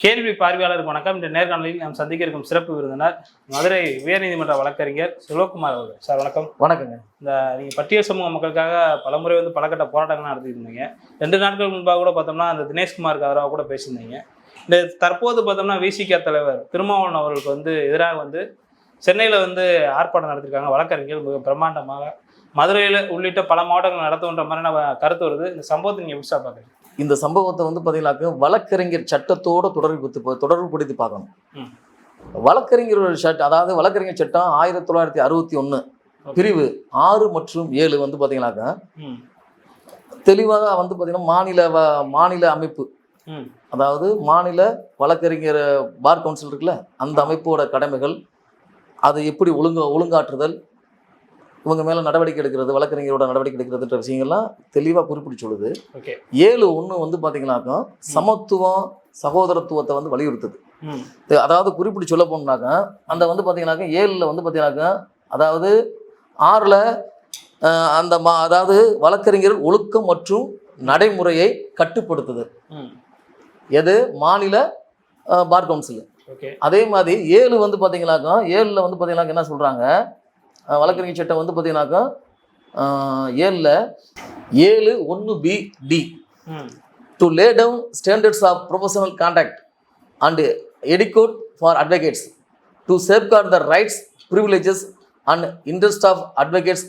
கேள்வி பார்வையாளருக்கு வணக்கம். இந்த நேர்காணலில் நாம் சந்திக்க இருக்கும் சிறப்பு விருந்தினர் மதுரை உயர்நீதிமன்ற வழக்கறிஞர் சிவகுமார் அவர்கள். சார் வணக்கம். வணக்கங்க. நீங்கள் பட்டியல் சமூக மக்களுக்காக பலமுறை பலகட்ட போராட்டங்கள் நடத்திட்டு இருந்தீங்க. 2 நாட்கள் முன்பாக கூட பார்த்தோம்னா அந்த தினேஷ்குமாருக்கு எதிராக கூட பேசியிருந்தீங்க. இந்த தற்போது பார்த்தோம்னா விசிக தலைவர் திருமாவளவன் அவர்களுக்கு எதிராக சென்னையில் ஆர்ப்பாட்டம் நடத்திருக்காங்க வழக்கறிஞர்கள் மிக பிரம்மாண்டமாக. மதுரையில் உள்ளிட்ட பல மாவட்டங்கள் நடத்துன்ற மாதிரியான கருத்து வருது. இந்த சம்பவத்தை நீங்கள் எப்படி பார்க்குறீங்க? இந்த சம்பவத்தை பார்த்தீங்கன்னாக்க வழக்கறிஞர் சட்டத்தோட தொடர்புபடுத்தி பார்க்கணும். வழக்கறிஞர் சட்டம், அதாவது வழக்கறிஞர் சட்டம் 1961 பிரிவு 6 மற்றும் 7 பார்த்தீங்கன்னாக்க தெளிவாக பார்த்தீங்கன்னா மாநில அமைப்பு, அதாவது மாநில வழக்கறிஞர் பார் கவுன்சில் இருக்குல்ல, அந்த அமைப்போட கடமைகள், அது எப்படி ஒழுங்காற்றுதல், இவங்க மேலே நடவடிக்கை எடுக்கிறது, வழக்கறிஞரோட நடவடிக்கை எடுக்கிறதுன்ற விஷயங்கள்லாம் தெளிவாக குறிப்பிட்டு சொல்லுது. 7(1) பார்த்தீங்கன்னாக்கா சமத்துவம் சகோதரத்துவத்தை வலியுறுத்துது. அதாவது குறிப்பிட்டு சொல்ல போனாக்கா அந்த பார்த்தீங்கன்னாக்கா 7ல் பார்த்தீங்கன்னாக்கா, அதாவது 6ல் அந்த அதாவது வழக்கறிஞர் ஒழுக்கம் மற்றும் நடைமுறையை கட்டுப்படுத்துது. எது? மாநில பார் கவுன்சில். அதே மாதிரி 7 பார்த்தீங்கன்னாக்கா 7ல் பார்த்தீங்கன்னாக்கா என்ன சொல்கிறாங்க, வழக்கறிஞர் சட்டம் பார்த்தீங்கன்னாக்கா 7ல் 7(1)(b)(d) to lay down standards of professional conduct and etiquette for advocates to safeguard the rights, privileges and interest of advocates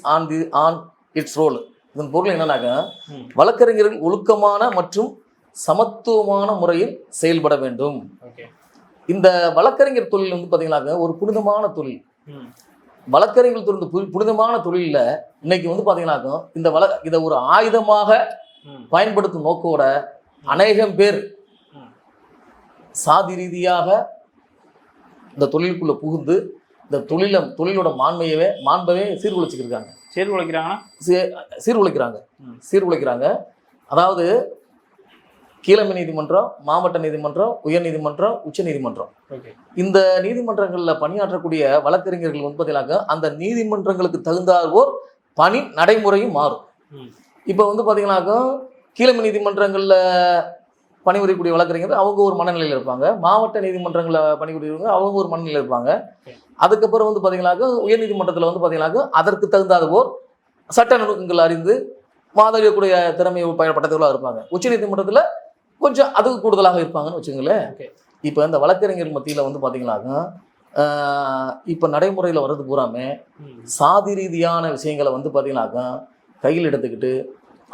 on its role. இதன் பொருள் என்னன்னாக்கா, வழக்கறிஞர்கள் ஒழுக்கமான மற்றும் சமத்துவமான முறையில் செயல்பட வேண்டும். இந்த வழக்கறிஞர் தொழில் பார்த்தீங்கன்னாக்கா ஒரு புனிதமான தொழில். வழக்கறிஞர்கள் தொழில் புனிதமான தொழிலில் இன்னைக்கு பார்த்தீங்கன்னாக்கா இதை ஒரு ஆயுதமாக பயன்படுத்தும் நோக்கோட அநேகம் பேர் சாதி ரீதியாக இந்த தொழிலுக்குள்ள புகுந்து இந்த தொழிலோட மாண்பவே சீர்குலைக்கிறாங்க. அதாவது கீழமை நீதிமன்றம், மாவட்ட நீதிமன்றம், உயர் நீதிமன்றம், உச்ச நீதிமன்றம், இந்த நீதிமன்றங்களில் பணியாற்றக்கூடிய வழக்கறிஞர்கள் பார்த்தீங்கன்னாக்கா அந்த நீதிமன்றங்களுக்கு தகுந்தாற்போர் பணி நடைமுறையும் மாறும். இப்போ பார்த்தீங்கன்னாக்கா கீழமை நீதிமன்றங்களில் பணிபுரியக்கூடிய வழக்கறிஞர்கள் அவங்க ஒரு மனநிலையில் இருப்பாங்க, மாவட்ட நீதிமன்றங்களில் பணிபுரியவங்க அவங்க ஒரு மனநிலையில் இருப்பாங்க. அதுக்கப்புறம் பார்த்தீங்கன்னாக்கா உயர் நீதிமன்றத்தில் பார்த்தீங்கன்னாக்கா அதற்கு தகுந்தாற்போர் சட்ட நுணுக்கங்கள் அறிந்து வாதாடக்கூடிய திறமையை பயன்படுத்தவர்களாக இருப்பாங்க. உச்ச நீதிமன்றத்தில் கொஞ்சம் அதுக்கு கூடுதலாக இருப்பாங்கன்னு வச்சுங்களேன். இப்போ இந்த வழக்கறிஞர் மத்தியில் பார்த்தீங்கன்னாக்கா இப்போ நடைமுறையில் வர்றது பூராமே சாதி ரீதியான விஷயங்களை பார்த்தீங்கன்னாக்கா கையில் எடுத்துக்கிட்டு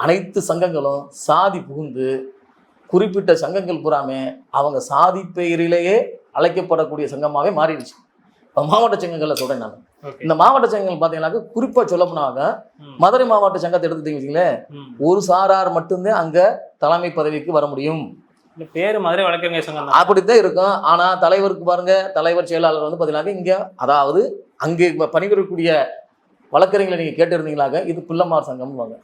அனைத்து சங்கங்களும் சாதி புகுந்து குறிப்பிட்ட சங்கங்கள் பூராமே அவங்க சாதி பெயரிலேயே அழைக்கப்படக்கூடிய சங்கமாகவே மாறிடுச்சு. இப்போ மாவட்ட சங்கங்களில் சொல்கிறேன் நான். இந்த மாவட்ட சங்கங்கள் பார்த்தீங்கன்னாக்கா குறிப்பாக சொல்ல போனாக்க மதுரை மாவட்ட சங்கத்தை எடுத்துக்கிட்டீங்களே, ஒரு சாரார் மட்டும்தான் அங்கே தலைமை பதவிக்கு வர முடியும். பேரு மதுரை வழக்கறிஞர் சங்கம் அப்படித்தான் இருக்கும். ஆனால் தலைவருக்கு பாருங்க, தலைவர் செயலாளர் பார்த்தீங்கன்னாக்கா இங்கே, அதாவது அங்கே பணிபுரியக்கூடிய வழக்கறிஞர்களை நீங்கள் கேட்டிருந்தீங்களாக்க இது பிள்ளைமார் சங்கம் வாங்க,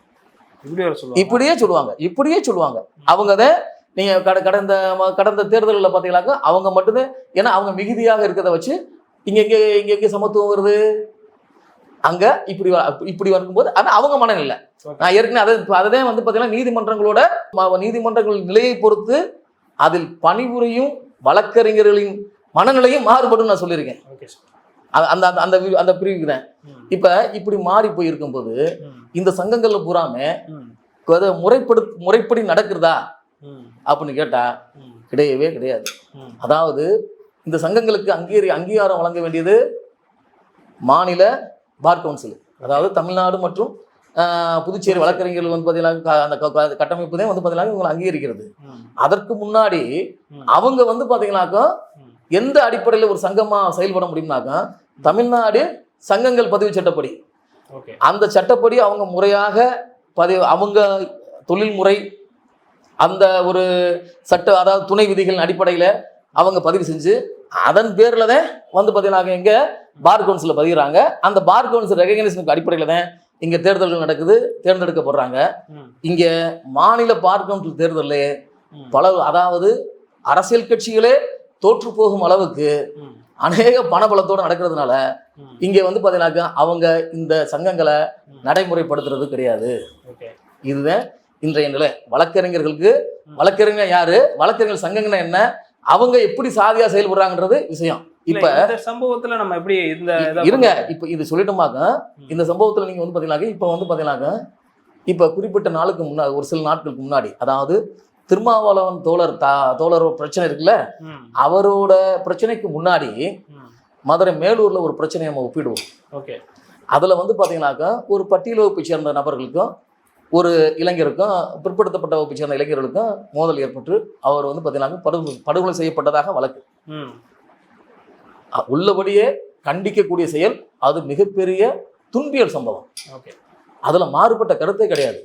இப்படியே சொல்லுவாங்க. அவங்க தான் நீங்கள் கடந்த தேர்தலில் பார்த்தீங்கன்னாக்கா அவங்க மட்டும்தான், ஏன்னா அவங்க மிகுதியாக இருக்கிறத வச்சு இங்கே சமத்துவம் வருது, அங்க இப்படி வரும்போது ஆனால் அவங்க மனநிலை. நான் ஏற்கனவே அதை பார்த்தீங்கன்னா நீதிமன்றங்கள் நிலையை பொறுத்து அதில் பணிபுரியும் வழக்கறிஞர்களின் மனநிலையும் மாறுபடும் நான் சொல்லியிருக்கேன். அந்த பிரிவுக்கு தான் இப்ப இப்படி மாறி போயிருக்கும் போது இந்த சங்கங்கள்ல பூராமே முறைப்படி நடக்கிறதா அப்படின்னு கேட்டா கிடையவே கிடையாது. அதாவது இந்த சங்கங்களுக்கு அங்கீகாரம் வழங்க வேண்டியது மாநில பார் கவுன்சில், அதாவது தமிழ்நாடு மற்றும் புதுச்சேரி வழக்கறிஞர்கள் பார்த்தீங்கன்னா அந்த கட்டமைப்பு தான் பார்த்தீங்கன்னா இவங்களை அங்கீகரிக்கிறது. அதற்கு முன்னாடி அவங்க பார்த்தீங்கன்னாக்கா எந்த அடிப்படையில் ஒரு சங்கமா செயல்பட முடியும்னாக்கா தமிழ்நாடு சங்கங்கள் பதிவு சட்டப்படி, அந்த சட்டப்படி அவங்க முறையாக அவங்க தொழில்முறை அந்த ஒரு சட்ட, அதாவது துணை விதிகளின் அடிப்படையில் அவங்க பதிவு செஞ்சு அதன் பேர்ல தான் பார்த்தீங்கன்னா எங்க பார் கவுன்சில் பதிகிறாங்க. அந்த பார் கவுன்சில் ரெகக்னைசேஷனுக்கு அடிப்படையில் தான் இங்க தேர்தல்கள் நடக்குது, தேர்ந்தெடுக்கப்படுறாங்க. இங்க மாநில பார் கவுன்சில் தேர்தலில் அதாவது அரசியல் கட்சிகளே தோற்று போகும் அளவுக்கு அநேக பணபலத்தோடு நடக்கிறதுனால இங்க பார்த்தீங்கன்னாக்கா அவங்க இந்த சங்கங்களை நடைமுறைப்படுத்துறது கிடையாது. இதுதான் இன்றைய நிலை. வழக்கறிஞர்களுக்கு வழக்கறிஞர் யாரு, வழக்கறிஞர் சங்கங்கள்னா என்ன, அவங்க எப்படி சாதியா செயல்படுறாங்கன்றது விஷயம். இப்ப இந்த சம்பவத்துல நம்ம எப்படி இந்த இருங்க, இப்ப இது சொல்லிட்டோமாக்க, இந்த சம்பவத்துல நீங்க வந்து பாத்தீங்கன்னாக்க இப்ப வந்து பாத்தீங்கன்னாக்க இப்ப குறிப்பிட்ட நாளுக்கு முன்னாடி, ஒரு சில நாட்களுக்கு முன்னாடி, அதாவது திருமாவளவன் தோழர் பிரச்சனை இருக்குல்ல, அவரோட பிரச்சனைக்கு முன்னாடி மதுரை மேலூர்ல ஒரு பிரச்சனையை நம்ம ஒப்பிடுவோம். ஓகே. அதுல வந்து பாத்தீங்கன்னாக்கா ஒரு பட்டியல் வகுப்பை சேர்ந்த நபர்களுக்கும் ஒரு இளைஞருக்கும், பிற்படுத்தப்பட்ட வகுப்பை சேர்ந்த இளைஞர்களுக்கும் மோதல் ஏற்பட்டு அவர் வந்து பாத்தீங்கன்னா படுகொலை செய்யப்பட்டதாக வழக்கு. உள்ளபடியே கண்டிக்கக்கூடிய செயல். அது மிகப்பெரிய துன்பியல் சம்பவம். அதுல மாறுபட்ட கருத்தே கிடையாது.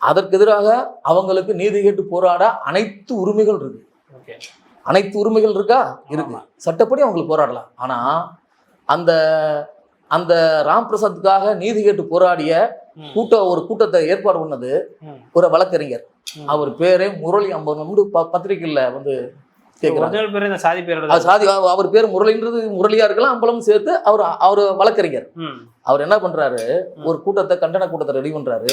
அதற்கு எதிராக அவங்களுக்கு நீதி கேட்டு போராட அனைத்து உரிமைகள் இருக்கு. அனைத்து உரிமைகள் இருக்கா? இருக்கு. சட்டப்படி அவங்களுக்கு போராடலாம். ஆனா அந்த அந்த ராம் பிரசாத்துக்காக நீதி கேட்டு போராடிய ஒரு கூட்டத்தை ஏற்பாடு பண்ணது ஒரு வழக்கறிஞர். அவர் பேரே முரளி அம்பலம். பத்திரிகையில வந்து அவர் பேர் முரளின்றது முரளியா இருக்கலாம், அம்பலம் சேர்த்து அவர் வழக்கறிஞர். அவர் என்ன பண்றாரு, ஒரு கூட்டத்தை, கண்டன கூட்டத்தை ரெடி பண்றாரு.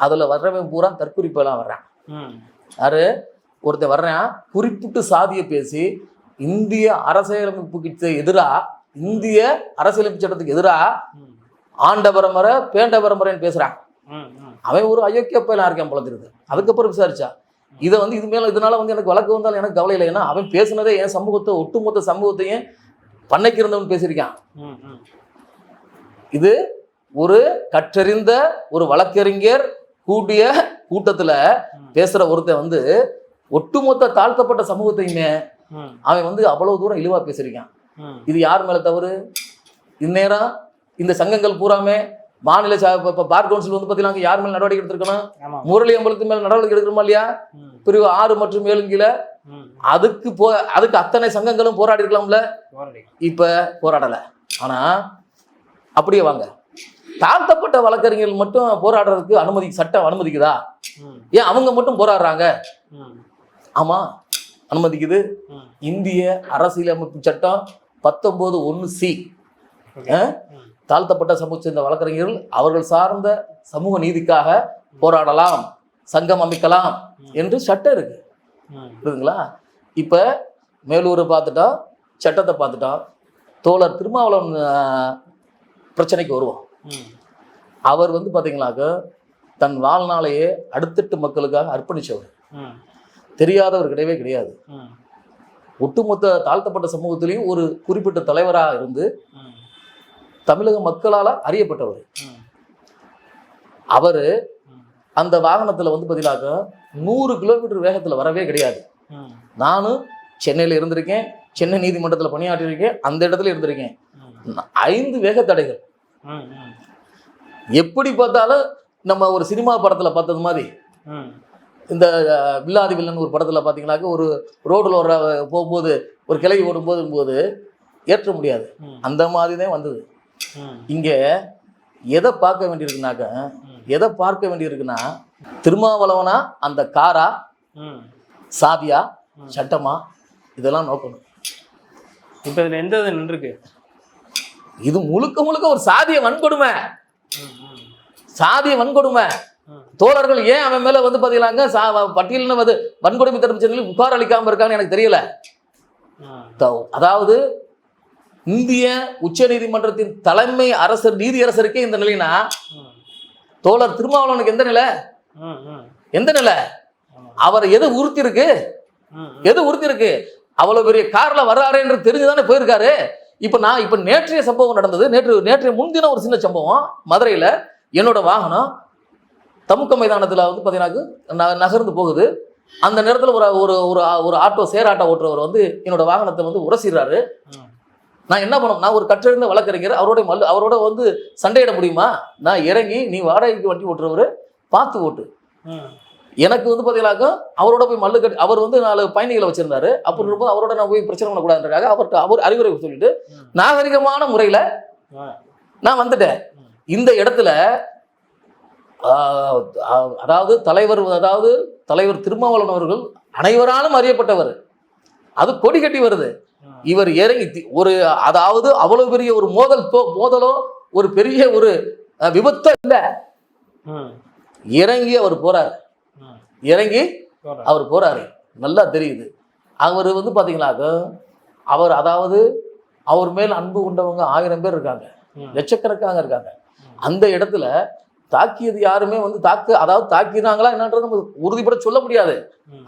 அதுல வர்றவன் பூரா தற்குறிப்பெல்லாம் வர்றான். யாரு ஒருத்தன் வர்றான், குறிப்பிட்டு சாதியை பேசி இந்திய அரசியலமைப்புக்கு எதிரா, இந்திய அரசியலமைப்பு சட்டத்துக்கு எதிரா ஆண்ட பரம்பரை பேண்ட பரம்பரைன்னு பேசுறான். அவன் ஒரு அயோக்கிய பயில இருக்கேன் பழத்திருக்கு. அதுக்கப்புறம் விசாரிச்சா இதை வந்து இதனால வந்து எனக்கு வழக்கு வந்தாலும் எனக்கு கவலை இல்லை. ஏன்னா அவன் பேசுனதே என் சமூகத்தை, ஒட்டுமொத்த சமூகத்தையும் பண்ணைக்கு இருந்தவன் பேசியிருக்கான். இது ஒரு கற்றறிந்த ஒரு வழக்கறிஞர் கூட்டிய கூட்டத்துல பேசுற ஒருத்தன் வந்து ஒட்டுமொத்த தாழ்த்தப்பட்ட சமூகத்தையுமே அவன் வந்து அவ்வளவு தூரம் இழிவா பேசியிருக்கான். இது யார் மேல தவறு? இந்நேரம் இந்த சங்கங்கள் பூராமே மாநில பார் கவுன்சில் வந்து பாத்தீங்கன்னா யார் மேல நடவடிக்கை எடுத்திருக்கணும்? முரளி அம்பலத்து மேல நடவடிக்கை எடுக்கணுமா இல்லையா? பிரிவு 6 மற்றும் 7 கீழே அதுக்கு அத்தனை சங்கங்களும் போராடி இருக்கலாம்ல. இப்ப போராடல. ஆனா அப்படியே வாங்க, தாழ்த்தப்பட்ட வழக்கறிஞர்கள் மட்டும் போராடுறதுக்கு சட்டம் அனுமதிக்குதா? ஏன் அவங்க மட்டும் போராடுறாங்க? ஆமா, அனுமதிக்குது. இந்திய அரசியலமைப்பு சட்டம் 19(1)C தாழ்த்தப்பட்ட சமூக சேர்ந்த வழக்கறிஞர்கள் அவர்கள் சார்ந்த சமூக நீதிக்காக போராடலாம், சங்கம் அமைக்கலாம் என்று சட்டம் இருக்கு. புரியுதுங்களா? இப்ப மேலூரை பார்த்துட்டோம், சட்டத்தை பார்த்துட்டோம். தோழர் திருமாவளவன் பிரச்சனைக்கு வருவோம். அவர் வந்து பாத்தீங்கன்னாக்க தன் வாழ்நாளையே அடுத்தட்டு மக்களுக்காக அர்ப்பணிச்சவர். தெரியாதவர் கிடையவே கிடையாது. ஒட்டுமொத்த தாழ்த்தப்பட்ட சமூகத்திலையும் ஒரு குறிப்பிட்ட தலைவராக இருந்து தமிழக மக்களால அறியப்பட்டவர். அவரு அந்த வாகனத்துல வந்து பாத்தீங்கன்னாக்க 100 கிலோமீட்டர் வேகத்துல வரவே கிடையாது. நானும் சென்னையில இருந்திருக்கேன், சென்னை நீதிமன்றத்துல பணியாற்றிருக்கேன், அந்த இடத்துல இருந்திருக்கேன். 5 வேக தடைகள். எப்படி பார்த்தாலும் நம்ம ஒரு சினிமா படத்துல பார்த்தது மாதிரி, இந்த வில்லாதி வில்லன் ஒரு படத்துல பாத்தீங்கன்னாக்க ஒரு ரோடுல போகும்போது ஒரு கிளை ஓடும்போது ஏற்ற முடியாது, அந்த மாதிரிதான் வந்தது. இங்க எதை பார்க்க வேண்டியிருக்குன்னா திருமாவளவனா அந்த காரா, சாதியா, சட்டமா, இதெல்லாம் நோக்கணும். இப்ப இதுல எந்த நின்று இருக்கு? இது முழுக்க ஒரு சாதிய வன்கொடுமை. தோழர்கள் ஏன் அவன் மேல வந்து பாத்தீங்கன்னாங்க பட்டியலின வன்கொடுமை தடுப்பு சட்டத்தில் புகார் அளிக்காம இருக்கான்னு எனக்கு தெரியல. அதாவது இந்திய உச்ச நீதிமன்றத்தின் தலைமை நீதியரசருக்கே இந்த நிலைனா தோழர் திருமாவளவனுக்கு எந்த நிலை? அவர் எது உறுத்தி இருக்கு? அவ்வளவு பெரிய கார்ல வர்றாரு என்று தெரிஞ்சுதானே போயிருக்காரு. இப்ப நேற்றைய சம்பவம் நடந்தது. நேற்றைய முன்தினம் ஒரு சின்ன சம்பவம். மதுரையில என்னோட வாகனம் தமுக்க மைதானத்துல வந்து பாத்தீங்கன்னா நகர்ந்து போகுது. அந்த நேரத்துல ஒரு ஆட்டோ சேராட்டோ ஓட்டுறவர் வந்து என்னோட வாகனத்தை வந்து உரசிடுறாரு. நான் என்ன பண்ணணும்? நான் ஒரு கற்றறிந்த வழக்கறிஞர், அவரோட வந்து சண்டையிட முடியுமா? நான் இறங்கி, நீ வாடகைக்கு வண்டி ஓட்டுறவரு பார்த்து ஓட்டு. எனக்கு வந்து பாத்தீங்கன்னாக்கா அவரோட போய் மல்லு கட்டி, அவர் வந்து 4 பயணிகளை வச்சிருந்தாரு. அப்படி இருக்கும்போது அவரோட நான் போய் பிரச்சனை பண்ணக்கூடாதுன்றக்காக அவர் அறிவுரை சொல்லிட்டு நாகரிகமான முறையில நான் வந்துட்டேன். இந்த இடத்துல அதாவது தலைவர் திருமாவளவன் அவர்கள் அனைவராலும் அறியப்பட்டவர். அது கொடி கட்டி வருது. இவர் இறங்கி அதாவது அவ்வளவு பெரிய ஒரு மோதலோ ஒரு பெரிய ஒரு விபத்தோ இல்ல. இறங்கி அவர் போறாரு. நல்லா தெரியுது. அவர் வந்து பார்த்தீங்கன்னாக்க அவர் அதாவது அவர் மேல் அன்பு கொண்டவங்க 1000 பேர் இருக்காங்க, லட்சக்கணக்காக இருக்காங்க. அந்த இடத்துல தாக்கியது யாருமே வந்து அதாவது தாக்கினாங்களா என்னன்றது நம்ம உறுதிப்பட சொல்ல முடியாது.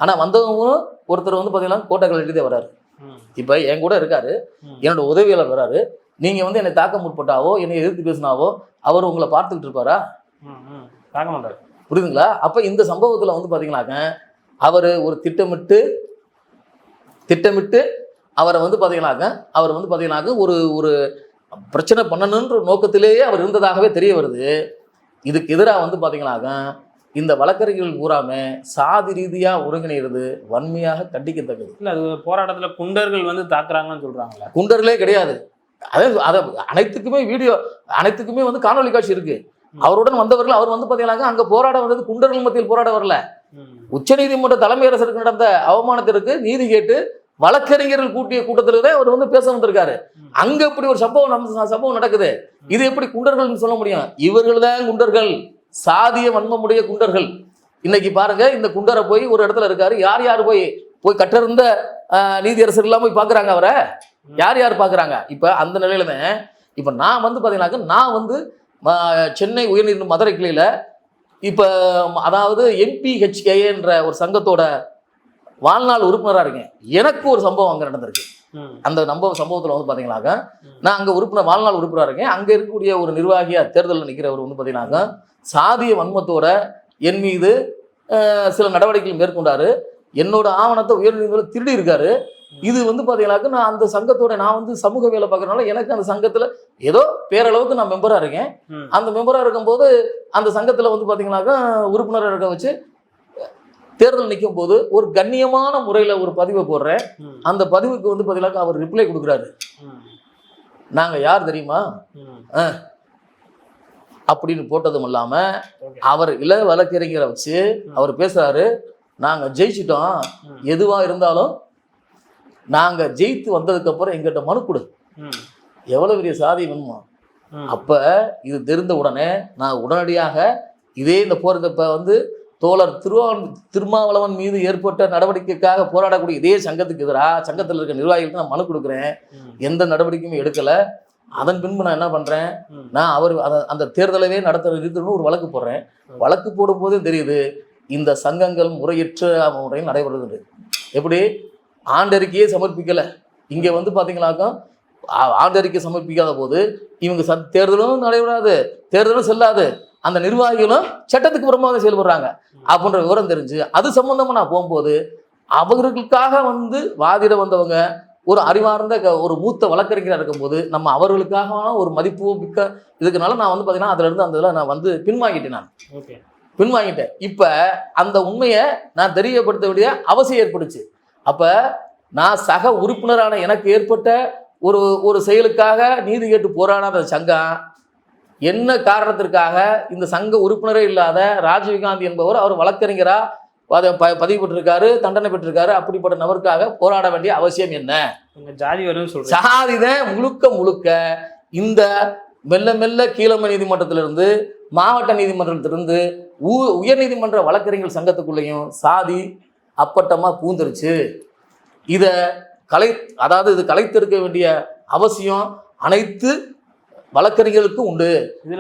ஆனா வந்தவங்க ஒருத்தர் வந்து பார்த்தீங்கன்னா கோட்டைகள் எழுதியே வர்றாரு. இப்போ என் கூட இருக்காரு, என்னோட உதவியாளர் வர்றாரு. நீங்க வந்து என்னை தாக்க முற்பட்டாவோ என்னை எதிர்த்து பேசினாவோ அவர் உங்களை பார்த்துக்கிட்டு இருப்பாரா? பார்க்க மாட்டாரு. புரியுதுங்களா? அப்ப இந்த சம்பவத்துல வந்து பாத்தீங்கன்னாக்க அவர் ஒரு திட்டமிட்டு அவரை வந்து பாத்தீங்கன்னாக்க ஒரு ஒரு பிரச்சனை பண்ணணுன்ற நோக்கத்திலேயே அவர் இருந்ததாகவே தெரிய வருது. இதுக்கு எதிராக வந்து பாத்தீங்கன்னாக்க இந்த வழக்கறிஞர்கள் பூராமே சாதி ரீதியா ஒருங்கிணைகிறது வன்மையாக கண்டிக்கத்தக்கது. இல்ல அது போராட்டத்துல குண்டர்கள் வந்து தாக்குறாங்கன்னு சொல்றாங்களா? குண்டர்களே கிடையாது. அதை அனைத்துக்குமே வந்து காணொலி காட்சி இருக்கு. அவருடன் வந்தவர்கள் அவர் வந்து பாத்தீங்கன்னாக்க அங்க போராட வந்தது குண்டர்கள் மத்தியில் போராட வரல. உச்சநீதிமன்ற தலைமை அரசருக்கு நடந்த அவமானத்திற்கு நீதி கேட்டு வழக்கறிஞர்கள் கூட்டிய கூட்டத்தில்தான் அவர் வந்து பேச வந்திருக்காரு. அங்க இப்படி ஒரு சம்பவம் நடக்குது. இது எப்படி குண்டர்கள் சொல்ல முடியும்? இவர்கள் தான் குண்டர்கள், சாதிய வன்மமுடைய குண்டர்கள். இன்னைக்கு பாருங்க, இந்த குண்டரை போய் ஒரு இடத்துல இருக்காரு, யார் போய் கட்டிருந்த நீதியரசர் எல்லாம் போய் பாக்குறாங்க, அவரை யார் பாக்குறாங்க? இப்ப அந்த நிலையில தான் இப்ப நான் வந்து பாத்தீங்கன்னாக்க நான் வந்து சென்னை உயர்நீதிமன்ற மதுரை கிளையில இப்ப அதாவது MPHA என்ற ஒரு சங்கத்தோட வாழ்நாள் உறுப்பினராக இருக்கேன். எனக்கு ஒரு சம்பவம் அங்கே நடந்திருக்கு. அந்த சம்பவத்தில் வந்து பார்த்தீங்கன்னாக்க நான் அங்கே வாழ்நாள் உறுப்பினராக இருக்கேன். அங்கே இருக்கக்கூடிய ஒரு நிர்வாகியாக தேர்தலில் நிற்கிறவர் வந்து பார்த்தீங்கன்னாக்க சாதிய வன்மத்தோட என் மீது சில நடவடிக்கைகள் மேற்கொண்டாரு. என்னோட ஆவணத்தை உயர்நீதிமன்றம் திருடி இருக்காரு. இது வந்து பார்த்தீங்கன்னாக்க நான் அந்த சங்கத்தோட நான் வந்து சமூக வேலை பார்க்கறதுனால எனக்கு அந்த சங்கத்தில் ஏதோ பேரளவுக்கு நான் மெம்பராக இருக்கேன். அந்த மெம்பராக இருக்கும்போது அந்த சங்கத்தில் வந்து பார்த்தீங்கன்னாக்கா உறுப்பினராக இருக்க வச்சு தேர்தல் நிற்கும் போது ஒரு கண்ணியமான முறையில் ஒரு பதிவை போடுறேன். அந்த பதிவுக்கு வந்து பார்த்தீங்கன்னா அவர் ரிப்ளை கொடுக்குறாரு, நாங்கள் யார் தெரியுமா அப்படின்னு போட்டதும் இல்லாமல் அவர் இள வழக்கறிஞரை வச்சு அவர் பேசுறாரு, நாங்கள் ஜெயிச்சிட்டோம், எதுவாக இருந்தாலும் நாங்கள் ஜெயித்து வந்ததுக்கு அப்புறம் எங்கிட்ட மனு கொடு. எவ்வளவு பெரிய சாதி வேணுமா? அப்ப இது தெரிந்த உடனே நான் உடனடியாக இதே இந்த போறத வந்து தோழர் திருமாவளவன் மீது ஏற்பட்ட நடவடிக்கைக்காக போராடக்கூடிய இதே சங்கத்துக்கு எதிராக சங்கத்தில் இருக்க நிர்வாகிகளுக்கு நான் மனு கொடுக்குறேன். எந்த நடவடிக்கையும் எடுக்கல. அதன் பின்பு நான் என்ன பண்றேன், நான் அவர் அந்த தேர்தலவே நடத்துறதுன்னு ஒரு வழக்கு போடுறேன். வழக்கு போடும் போதே தெரியுது இந்த சங்கங்கள் முறையற்ற முறையில் நடைபெறுது. எப்படி ஆண்டறிக்கையே சமர்ப்பிக்கல. இங்க வந்து பாத்தீங்கன்னாக்கா ஆண்டறிக்கை சமர்ப்பிக்காத போது இவங்க தேர்தலும் நடைபெறாது, தேர்தலும் செல்லாது, அந்த நிர்வாகிகளும் சட்டத்துக்கு புறமாக செயல்படுறாங்க அப்படின்ற விவரம் தெரிஞ்சு அது சம்பந்தமா நான் போகும்போது அவர்களுக்காக வந்து வாதிட வந்தவங்க ஒரு அறிவார்ந்த ஒரு மூத்த வழக்கறிஞராக இருக்கும்போது நம்ம அவர்களுக்காக ஒரு மதிப்பு மிக்க இதுக்குனால நான் வந்து பார்த்தீங்கன்னா அதுல இருந்து அந்த இதில் நான் வந்து பின்வாங்கிட்டேன். இப்போ அந்த உண்மையை நான் தெரியப்படுத்த வேண்டிய அவசியம் ஏற்பட்டுச்சு. அப்போ நான் சக உறுப்பினரான எனக்கு ஏற்பட்ட ஒரு செயலுக்காக நீதி கேட்டு போராடாத சங்கம் என்ன காரணத்திற்காக இந்த சங்க உறுப்பினரே இல்லாத ராஜீவ்காந்தி என்பவர் அவர் வழக்கறிஞரா பதிவு பெற்றிருக்காரு, தண்டனை பெற்றிருக்காரு, அப்படிப்பட்ட நபருக்காக போராட வேண்டிய அவசியம் என்ன? சாதிதான் முழுக்க இந்த மெல்ல கீழமை நீதிமன்றத்திலிருந்து மாவட்ட நீதிமன்றத்திலிருந்து உயர் நீதிமன்ற வழக்கறிஞர் சங்கத்துக்குள்ளேயும் சாதி அப்பட்டமா பூந்துருச்சு. இதை இது கலைத்திருக்க வேண்டிய அவசியம் அனைத்து வழக்கறிஞர்களுக்கும் உண்டு.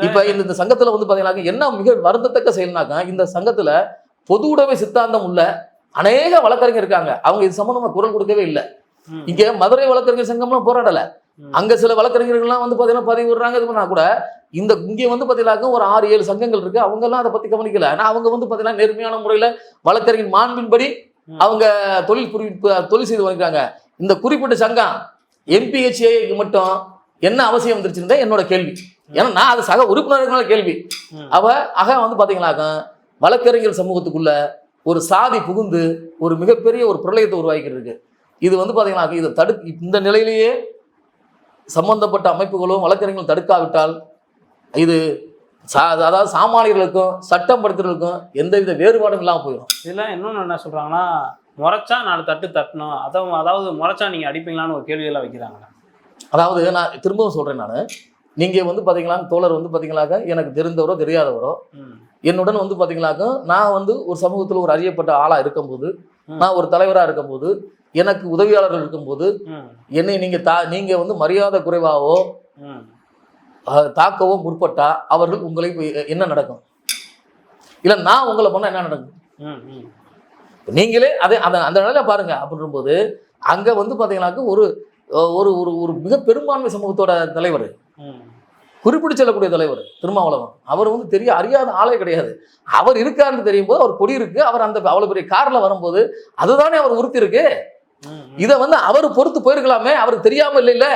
இப்ப இந்த சங்கத்துல வந்து பாத்தீங்கன்னா என்ன மிக வருந்தத்தக்க செயல்னாக்கா, இந்த சங்கத்துல பொது உடைமை சித்தாந்தம் உள்ள அநேக வழக்கறிஞர் இருக்காங்க. அவங்க இது சம்பந்தமா குரல் கொடுக்கவே இல்லை. இங்க மதுரை வழக்கறிஞர் சங்கம்லாம் போராடல. அங்க சில வழக்கறிஞர்கள்லாம் வந்து பாத்தீங்கன்னா பதிவு விடுறாங்க. இது பண்ணா கூட இங்க வந்து பாத்தீங்கன்னா ஒரு 6-7 சங்கங்கள் இருக்கு. அவங்க எல்லாம் அதை பத்தி கவனிக்கல. ஆனா அவங்க வந்து பாத்தீங்கன்னா நேர்மையான முறையில வழக்கறிஞர் மாண்பின்படி அவங்க தொழில் செய்து வந்திருக்காங்க. இந்த குறிப்பிட்ட சங்கம் MPHAக்கு மட்டும் என்ன அவசியம் வந்துருச்சுன்னு என்னோட கேள்வி. ஏன்னா நான் அது சக உறுப்பினர்களால கேள்வி. வந்து பாத்தீங்கன்னாக்கா வழக்கறிஞர் சமூகத்துக்குள்ள ஒரு சாதி புகுந்து ஒரு மிகப்பெரிய ஒரு பிரளயத்தை உருவாக்கிட்டு இருக்கு. இது வந்து பாத்தீங்கன்னா இதை இந்த நிலையிலேயே சம்பந்தப்பட்ட அமைப்புகளும் வழக்கறிஞர்களும் தடுக்காவிட்டால் இது அதாவது சாமானியர்களுக்கும் சட்டம் படுத்துறதுக்கும் எந்தவித வேறுபாடும் இல்லாமல் போயிடும். இதெல்லாம் இன்னொன்று என்ன சொல்றாங்கன்னா, முறைச்சா 4 தட்டு தட்டணும், அதாவது முறைச்சா நீங்க அடிப்பீங்களான்னு ஒரு கேள்வியெல்லாம் வைக்கிறாங்க. அதாவது நான் திரும்பவும் சொல்றேன், நான் நீங்க வந்து பாத்தீங்களா தோழர் வந்து பாத்தீங்களாக்க எனக்கு தெரிந்தவரோ தெரியாதவரோ என்னுடன் வந்து பாத்தீங்களாக்க நான் வந்து ஒரு சமூகத்தில் ஒரு அறியப்பட்ட ஆளா இருக்கும்போது, நான் ஒரு தலைவராக இருக்கும்போது எனக்கு உதவியாளர்கள் இருக்கும்போது என்னை நீங்க வந்து மரியாதை குறைவாவோ தாக்கவோ முற்பட்டா அவர்கள் உங்களை என்ன நடக்கும், இல்ல நான் உங்களை பண்ணா என்ன நடக்கும்? நீங்களே அதே அந்த நிலையில பாருங்க. அப்படின்னும் போது அங்க வந்து பாத்தீங்கன்னாக்க ஒரு ஒரு ஒரு ஒரு மிக பெரும்பான்மை சமூகத்தோட தலைவர், குறிப்பிட்டு செல்லக்கூடிய தலைவர் திருமாவளவன். அவர் வந்து அறியாத ஆளே கிடையாது. அவர் இருக்காருன்னு தெரியும் போது, அவர் கொடி இருக்கு, அவர் அந்த அவ்வளவு பெரிய கார்ல வரும்போது அதுதானே அவர் உறுத்தி இருக்கு. இதை வந்து அவர் பொறுத்து போயிருக்கலாமே, அவருக்கு தெரியாம இல்ல.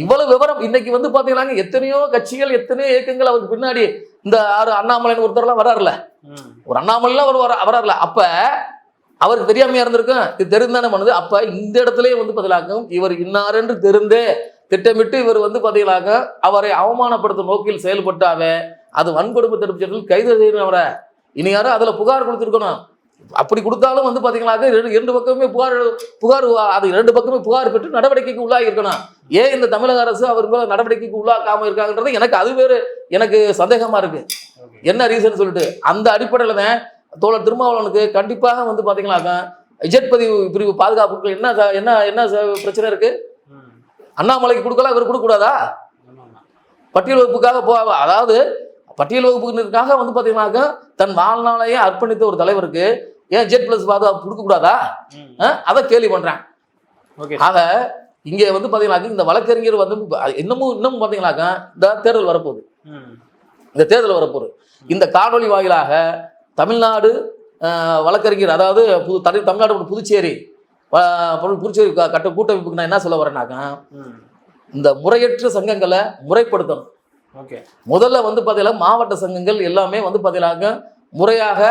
இவ்வளவு விவரம் இன்னைக்கு வந்து பாத்தீங்கன்னா எத்தனையோ கட்சிகள், எத்தனையோ இயக்கங்கள் அவருக்கு பின்னாடி, இந்த அண்ணாமலைன்னு ஒருத்தர் எல்லாம் வராருல, ஒரு அண்ணாமலைலாம் வராருல, அப்ப அவருக்கு தெரியாமையா இருந்திருக்கும், இது தெரிந்தானே பண்ணுது. அப்ப இந்த இடத்துலயே வந்து பதிலாக்கும் இவர் இன்னார் என்று தெரிந்தே திட்டமிட்டு இவர் வந்து பாத்தீங்கன்னாக்க அவரை அவமானப்படுத்தும் நோக்கில் செயல்பட்டாவே அது வன்கொடுமை தடுப்பு சட்டத்தில் கைது செய்யணும். அவரை இனி யாரும் அதுல புகார் கொடுத்துருக்கணும். அப்படி கொடுத்தாலும் வந்து பாத்தீங்கன்னாக்க இரண்டு பக்கமே புகார் அது ரெண்டு பக்கமே புகார் பெற்று நடவடிக்கைக்கு உள்ளாகி இருக்கணும். ஏன் இந்த தமிழக அரசு அவர் மேல நடவடிக்கைக்கு உள்ளாக்காம இருக்காங்கன்றது எனக்கு அது வேறு எனக்கு சந்தேகமா இருக்கு. என்ன ரீசன் சொல்லிட்டு அந்த அடிப்படையில தான் தோழர் திருமாவளவனுக்கு கண்டிப்பாக வந்து பாத்தீங்கன்னாக்க இஜெட் பதிவு பிரிவு பாதுகாப்புக்கு என்ன என்ன பிரச்சனை இருக்கு? அண்ணாமலைக்கு கொடுக்கலாம், இவர் கொடுக்கூடாதா? பட்டியல் வகுப்புக்காக அதாவது பட்டியல் வகுப்புக்காக வந்து பாத்தீங்கன்னாக்க தன் வாழ்நாளையே அர்ப்பணித்த ஒரு தலைவருக்கு ஏன் ஜெட் பிளஸ் பாதுகாப்பு கொடுக்க கூடாதா? அதை கேள்வி பண்றேன். ஆக இங்க வந்து பாத்தீங்கன்னாக்க இந்த வழக்கறிஞர் வந்து இன்னமும் பாத்தீங்கன்னாக்க இந்த தேர்தல் வரப்போகுது. இந்த காணொலி வாயிலாக தமிழ்நாடு வழக்கறிஞர், அதாவது தமிழ்நாடு புதுச்சேரி கூட்டமைப்புக்கு நான் என்ன சொல்ல வரேன்னாக்கா, இந்த முறையற்ற சங்கங்களை முறைப்படுத்தணும். முதல்ல வந்து பாத்தீங்கன்னா மாவட்ட சங்கங்கள் எல்லாமே வந்து பாத்தீங்கன்னா முறையாக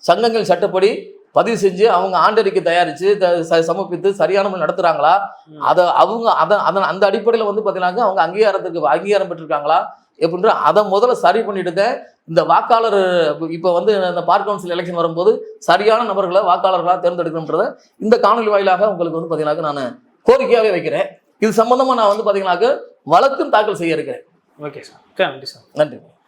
சங்கங்கள் சட்டப்படி பதிவு செஞ்சு அவங்க ஆண்டறிக்கை தயாரிச்சு சமர்ப்பித்து சரியான முறை நடத்துறாங்களா, அந்த அடிப்படையில் வந்து பாத்தீங்கன்னா அவங்க அங்கீகாரம் பெற்றிருக்காங்களா எப்படின்ற அதை முதல்ல சரி பண்ணிட்டு இந்த வாக்காளர் இப்போ வந்து இந்த பார்க் கவுன்சில் எலெக்ஷன் வரும்போது சரியான நபர்களை வாக்காளர்களாக தேர்ந்தெடுக்கணுன்றதை இந்த காணொலி வாயிலாக உங்களுக்கு வந்து பார்த்தீங்கன்னாக்க நான் கோரிக்கையாகவே வைக்கிறேன். இது சம்பந்தமாக நான் வந்து பார்த்தீங்கன்னாக்க வழக்கும் தாக்கல் செய்ய இருக்கிறேன். ஓகே சார், நன்றி சார். நன்றி.